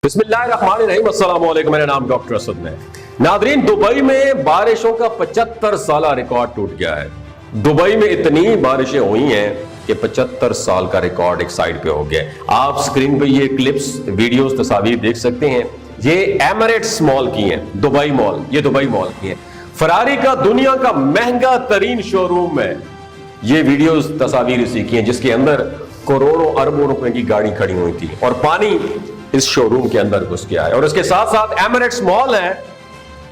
बिस्मिल्लाहिर्रहमानिर्रहीम, अस्सलाम वालेकुम। मेरा नाम डॉक्टर असद है। नादरीन, दुबई में बारिशों का 75 साल रिकॉर्ड टूट गया है। दुबई में इतनी बारिशें हुई हैं कि 75 साल का रिकॉर्ड एक साइड पे हो गया। आप स्क्रीन पे ये क्लिप्स, वीडियोस, तस्वीर देख सकते हैं। ये एमिरेट्स मॉल की हैं, दुबई मॉल, ये दुबई मॉल की है। फरारी का दुनिया का महंगा तरीन शोरूम है। ये वीडियोस, तस्वीर इसी की हैं, जिसके अंदर करोड़ों अरबों रुपए की गाड़ी खड़ी हुई थी और पानी इस शोरूम के अंदर घुस गया है। और इसके साथ साथ एमिरेट्स मॉल है,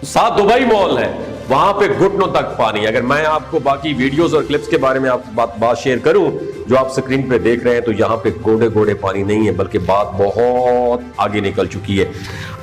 साथ दुबई मॉल है, वहां पे घुटनों तक पानी। अगर मैं आपको बाकी वीडियोस और क्लिप्स के बारे में आपको बात शेयर करूं जो आप स्क्रीन पे देख रहे हैं, तो यहां पे गोडे गोडे पानी नहीं है, बल्कि बात बहुत आगे निकल चुकी है।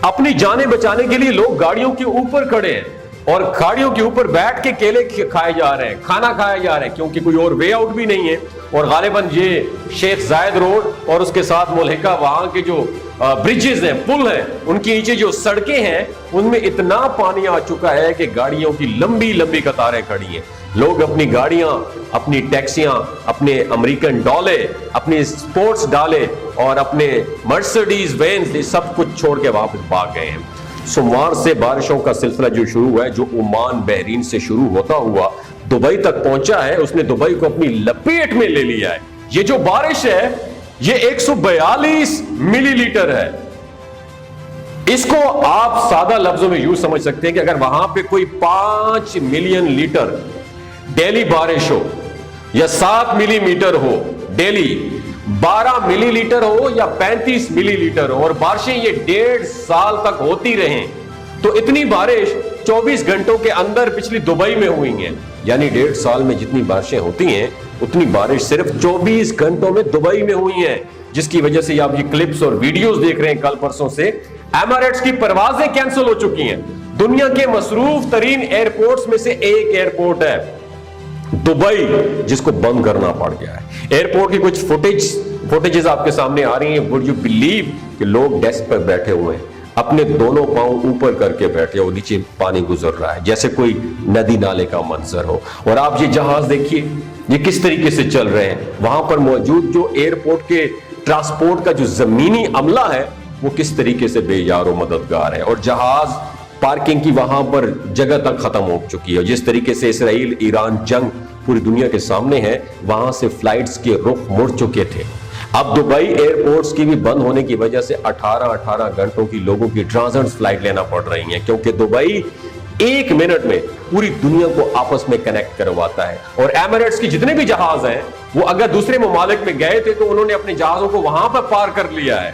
अपनी जानें बचाने के लिए लोग गाड़ियों के ऊपर खड़े हैं और गाड़ियों के ऊपर बैठ के केले खाए जा रहे हैं, खाना खाया जा रहे हैं, क्योंकि कोई और वे आउट भी नहीं है। और गालिबन ये शेख जायद रोड और उसके साथ मुल्हिका वहां के जो ब्रिजेस हैं, पुल हैं, उनके नीचे जो सड़कें हैं, उनमें इतना पानी आ चुका है कि गाड़ियों की लंबी लंबी कतारें खड़ी हैं। लोग अपनी गाड़ियां, अपनी टैक्सियां, अपने अमेरिकन डॉले, अपने स्पोर्ट्स डाले और अपने मर्सिडीज वेन्स, सब कुछ छोड़ के वापस भाग गए हैं। सोमवार से बारिशों का सिलसिला जो शुरू हुआ है, जो ओमान बहरीन से शुरू होता हुआ दुबई तक पहुंचा है, उसने दुबई को अपनी लपेट में ले लिया है। ये जो बारिश है, ये 142 मिलीलीटर है। इसको आप सादा लफ्जों में यूं समझ सकते हैं कि अगर वहां पे कोई 5 मिलियन लीटर डेली बारिश हो, या 7 मिलीमीटर हो डेली, 12 मिलीलीटर हो या 35 मिलीलीटर हो, और बारिशें ये 1.5 साल तक होती रहें, तो इतनी बारिश 24 घंटों के अंदर पिछली दुबई में हुई है। यानी 1.5 साल में जितनी बारिशें होती हैं, उतनी बारिश सिर्फ 24 घंटों में दुबई में हुई है, जिसकी वजह से आप ये क्लिप्स और वीडियोस देख रहे हैं। कल परसों से एमिरेट्स की परवाजें कैंसिल हो चुकी हैं। दुनिया के मसरूफ तरीन एयरपोर्ट्स में से एक एयरपोर्ट है दुबई, जिसको बंद करना पड़ गया है। एयरपोर्ट की कुछ फुटेजेस आपके सामने आ रही हैं। वुड यू बिलीव कि लोग डेस्क पर बैठे हुए हैं, अपने दोनों पांव ऊपर करके बैठे हो, नीचे पानी गुजर रहा है जैसे कोई नदी नाले का मंजर हो। और आप ये जहाज देखिए, ये किस तरीके से चल रहे हैं। वहां पर मौजूद जो एयरपोर्ट के ट्रांसपोर्ट का जो जमीनी अमला है, वो किस तरीके से बेयार और मददगार है। और जहाज पार्किंग की वहां पर जगह तक खत्म हो चुकी है। जिस तरीके से इसराइल ईरान जंग पूरी दुनिया के सामने है, वहां से फ्लाइट्स के रुख मुड़ चुके थे। अब दुबई एयरपोर्ट्स की भी बंद होने की वजह से 18 घंटों की लोगों की ट्रांजिट फ्लाइट लेना पड़ रही है, क्योंकि दुबई 1 मिनट में पूरी दुनिया को आपस में कनेक्ट करवाता है। और एमिरेट्स की जितने भी जहाज हैं, वो अगर दूसरे ममालिक में गए थे तो उन्होंने अपने जहाजों को वहां पर पार कर लिया है।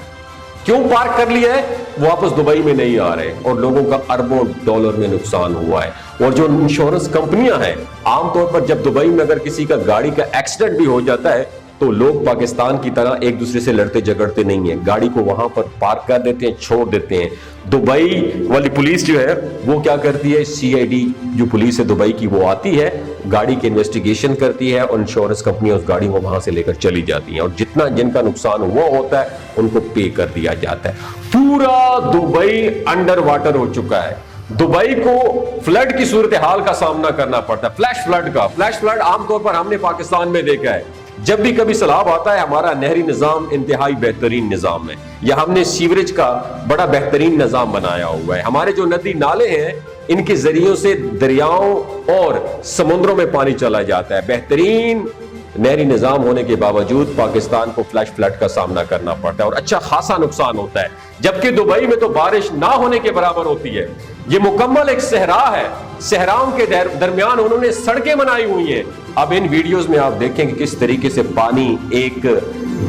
क्यों पार्क कर लिया है? वो वापस दुबई में नहीं आ रहे और लोगों का अरबों डॉलर में नुकसान हुआ है। और जो इंश्योरेंस कंपनियां हैं, आमतौर पर जब दुबई में अगर किसी का गाड़ी का एक्सीडेंट भी हो जाता है, तो लोग पाकिस्तान की तरह एक दूसरे से लड़ते झगड़ते नहीं है, गाड़ी को वहां पर पार्क कर देते हैं, छोड़ देते हैं। दुबई वाली पुलिस जो है वो क्या करती है, CID जो पुलिस है दुबई की, वो आती है, गाड़ी की इन्वेस्टिगेशन करती है और इंश्योरेंस कंपनियां उस गाड़ी को वहां से लेकर चली जाती हैं, और जितना जिनका नुकसान हुआ होता है उनको पे कर दिया जाता है। पूरा दुबई अंडर वाटर हो चुका है। दुबई को फ्लड की सूरत हाल का सामना करना पड़ता है, फ्लैश फ्लड आमतौर पर हमने पाकिस्तान में देखा है। जब भी कभी सैलाब आता है, हमारा नहरी निजाम इंतहाई बेहतरीन निजाम है, या हमने सीवरेज का बड़ा बेहतरीन निजाम बनाया हुआ है। हमारे जो नदी नाले हैं, इनके जरियों से दरियाओं और समुद्रों में पानी चला जाता है। बेहतरीन नहरी निजाम होने के बावजूद पाकिस्तान को फ्लैश फ्लड का सामना करना पड़ता है और अच्छा खासा नुकसान होता है। जबकि दुबई में तो बारिश ना होने के बराबर होती है। ये मुकम्मल एक सहरा है, सहराओं के दरमियान उन्होंने सड़कें बनाई हुई हैं। अब इन वीडियोस में आप देखें कि किस तरीके से पानी एक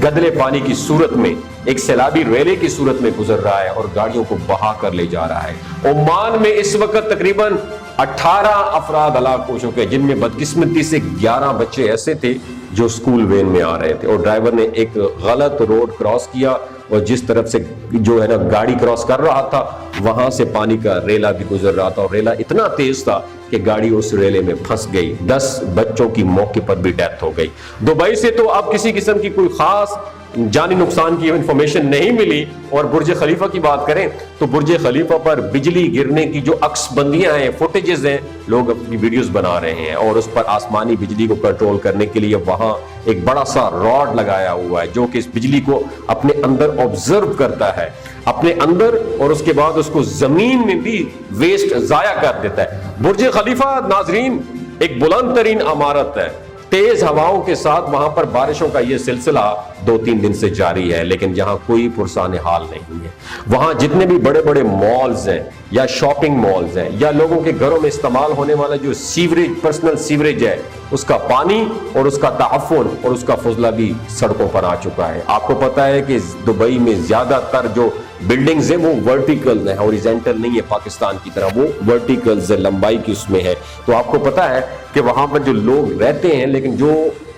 गदले पानी की सूरत में, एक सैलाबी रेले की सूरत में गुजर रहा है और गाड़ियों को बहा कर ले जा रहा है। ओमान में इस वक्त तकरीबन 18 अफराद हलाक हो चुके हैं, जिनमें बदकिस्मती से 11 बच्चे ऐसे थे जो स्कूल वैन में आ रहे थे और ड्राइवर ने एक गलत रोड क्रॉस किया, और जिस तरफ से जो है ना गाड़ी क्रॉस कर रहा था, वहां से पानी का रेला भी गुजर रहा था और रेला इतना तेज था कि गाड़ी उस रेले में फंस गई। 10 बच्चों की मौके पर भी डेथ हो गई। दुबई से तो अब किसी किस्म की कोई खास जानी नुकसान की इंफॉर्मेशन नहीं मिली। और बुर्ज खलीफा की बात करें तो बुर्ज खलीफा पर बिजली गिरने की जो अक्सबंदियां हैं, फुटेजेस हैं, लोग अपनी वीडियोस बना रहे हैं और उस पर आसमानी बिजली को कंट्रोल करने के लिए वहां एक बड़ा सा रॉड लगाया हुआ है जो कि इस बिजली को अपने अंदर ऑब्जर्व करता है अपने अंदर, और उसके बाद उसको जमीन में भी वेस्ट जाया कर देता है। बुर्ज खलीफा नाजरीन एक बुलंद तरीन इमारत है, तेज हवाओं के साथ वहां पर बारिशों का यह सिलसिला 2-3 दिन से जारी है, लेकिन जहां कोई पुरसान हाल नहीं है। वहां जितने भी बड़े बड़े मॉल्स हैं या शॉपिंग मॉल्स हैं या लोगों के घरों में इस्तेमाल होने वाला जो सीवरेज, पर्सनल सीवरेज है, उसका पानी और उसका तहफ़्फ़ुज़ और उसका फुजला भी सड़कों पर आ चुका है। आपको पता है कि दुबई में ज्यादातर जो बिल्डिंग्स हैं वो वर्टिकल है, हॉरिजॉन्टल नहीं है पाकिस्तान की तरह, वो वर्टिकल लंबाई की उसमें है। तो आपको पता है कि वहां पर जो लोग रहते हैं, लेकिन जो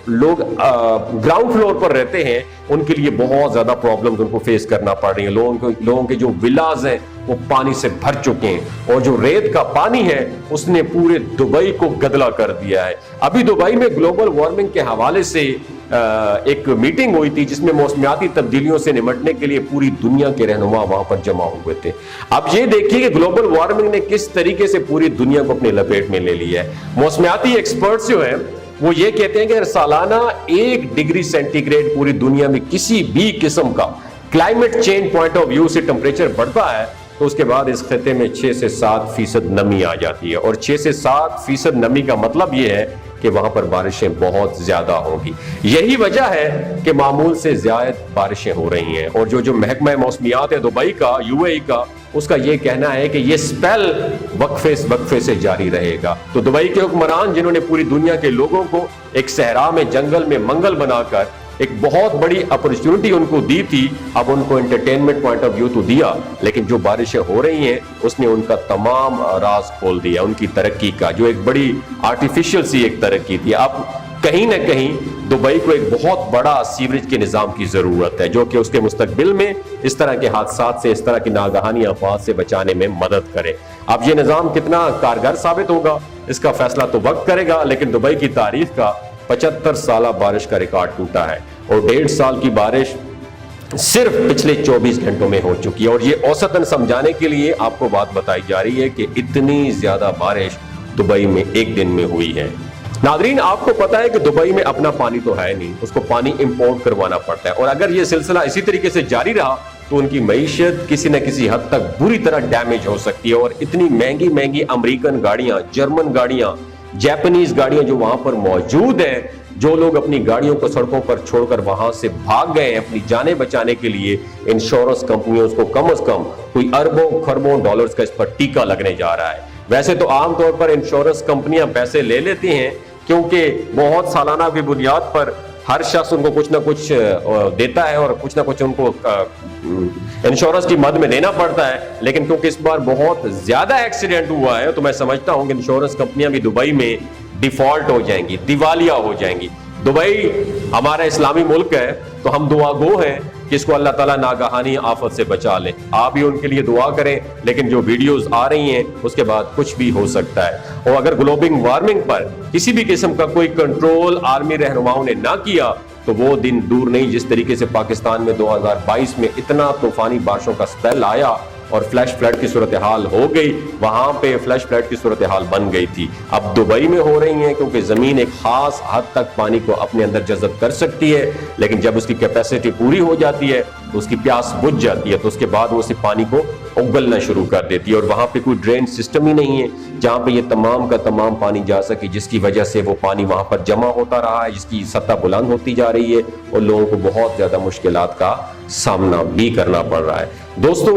लोग ग्राउंड फ्लोर पर रहते हैं उनके लिए बहुत ज्यादा प्रॉब्लम्स उनको फेस करना पड़ रही है। लोगों के जो विलाज हैं वो पानी से भर चुके हैं और जो रेत का पानी है उसने पूरे दुबई को गदला कर दिया है। अभी दुबई में ग्लोबल वार्मिंग के हवाले से एक मीटिंग हुई थी जिसमें मौसमियाती तब्दीलियों से निपटने के लिए पूरी दुनिया के रहनुमा वहां पर जमा हुए थे। अब ये देखिए कि ग्लोबल वार्मिंग ने किस तरीके से पूरी दुनिया को अपने लपेट में ले लिया है। मौसमियाती एक्सपर्ट्स जो हैं वो ये कहते हैं कि सालाना 1 डिग्री सेंटीग्रेड पूरी दुनिया में किसी भी किस्म का climate change point of view से टेम्परेचर बढ़ता है तो उसके बाद इस खिते में 6 से 7% नमी आ जाती है। और 6 से 7% नमी का मतलब ये है कि वहां पर बारिशें बहुत ज्यादा होंगी। यही वजह है कि मामूल से ज्यादा बारिशें हो रही हैं। और जो महकमा मौसमियात है दुबई का, यूएई का, उसका ये कहना है कि ये स्पेल वक्फे से जारी रहेगा। तो दुबई के हुक्मरान जिन्होंने पूरी दुनिया के लोगों को एक सहरा में, जंगल में मंगल बनाकर एक बहुत बड़ी अपॉर्चुनिटी उनको दी थी, अब उनको एंटरटेनमेंट पॉइंट ऑफ व्यू तो दिया, लेकिन जो बारिशें हो रही हैं उसने उनका तमाम राज खोल दिया, उनकी तरक्की का, जो एक बड़ी आर्टिफिशियल सी एक तरक्की थी। अब कहीं ना कहीं दुबई को एक बहुत बड़ा सीवरेज के निजाम की जरूरत है जो कि उसके मुस्तकबिल में इस तरह के हादसात से, इस तरह की नागहानी आफात से बचाने में मदद करे। अब ये निजाम कितना कारगर साबित होगा इसका फैसला तो वक्त करेगा, लेकिन दुबई की तारीख का 75 साल बारिश का रिकॉर्ड टूटा है और 1.5 साल की बारिश सिर्फ पिछले 24 घंटों में हो चुकी है। और ये औसतन समझाने के लिए आपको बात बताई जा रही है कि इतनी ज्यादा बारिश दुबई में एक दिन में हुई है। नादरीन, आपको पता है कि दुबई में अपना पानी तो है नहीं, उसको पानी इंपोर्ट करवाना पड़ता है और अगर ये सिलसिला इसी तरीके से जारी रहा तो उनकी मईशत किसी न किसी हद तक बुरी तरह डैमेज हो सकती है। और इतनी महंगी महंगी अमेरिकन गाड़ियां, जर्मन गाड़ियां, जापानीज गाड़ियां जो वहां पर मौजूद हैं, जो लोग अपनी गाड़ियों को सड़कों पर छोड़कर वहां से भाग गए हैं अपनी जानें बचाने के लिए, इंश्योरेंस कंपनियों को कम से कम कोई अरबों खरबों डॉलर्स का इस पर टीका लगने जा रहा है। वैसे तो आमतौर पर इंश्योरेंस कंपनियां पैसे ले लेती हैं क्योंकि बहुत सालाना की बुनियाद पर हर शख्स उनको कुछ ना कुछ देता है और कुछ ना कुछ उनको इंश्योरेंस की मद में देना पड़ता है। लेकिन क्योंकि इस बार बहुत ज्यादा एक्सीडेंट हुआ है तो मैं समझता हूं कि इंश्योरेंस कंपनियां भी दुबई में डिफॉल्ट हो जाएंगी, दिवालिया हो जाएंगी। दुबई हमारा इस्लामी मुल्क है तो हम दुआ गो हैं कि इसको अल्लाह ताला नागहानी आफत से बचा ले। आप भी उनके लिए दुआ करें, लेकिन जो वीडियोस आ रही हैं उसके बाद कुछ भी हो सकता है। और अगर ग्लोबल वार्मिंग पर किसी भी किस्म का कोई कंट्रोल आर्मी रहनुमाओं ने ना किया तो वो दिन दूर नहीं जिस तरीके से पाकिस्तान में 2022 में इतना तूफानी बारिशों का स्पेल आया और फ्लैश फ्लड की सूरत हाल हो गई, वहां पे फ्लैश फ्लड की सूरत हाल बन गई थी। अब दुबई में हो रही है क्योंकि जमीन एक खास हद तक पानी को अपने अंदर जज़ब कर सकती है, लेकिन जब उसकी कैपेसिटी पूरी हो जाती है तो उसकी प्यास बुझ जाती है, तो उसके बाद वो उसी पानी को उगलना शुरू कर देती है। और वहां पे कोई ड्रेन सिस्टम ही नहीं है जहां पे ये तमाम का तमाम पानी जा सके, जिसकी वजह से वो पानी वहां पर जमा होता रहा है, जिसकी सतह बुलंद होती जा रही है और लोगों को बहुत ज्यादा मुश्किलात का सामना भी करना पड़ रहा है। दोस्तों,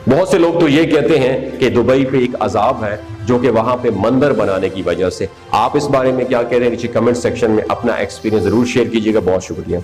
बहुत से लोग तो ये कहते हैं कि दुबई पे एक अजाब है जो कि वहां पे मंदिर बनाने की वजह से। आप इस बारे में क्या कह रहे हैं? नीचे कमेंट सेक्शन में अपना एक्सपीरियंस जरूर शेयर कीजिएगा। बहुत शुक्रिया।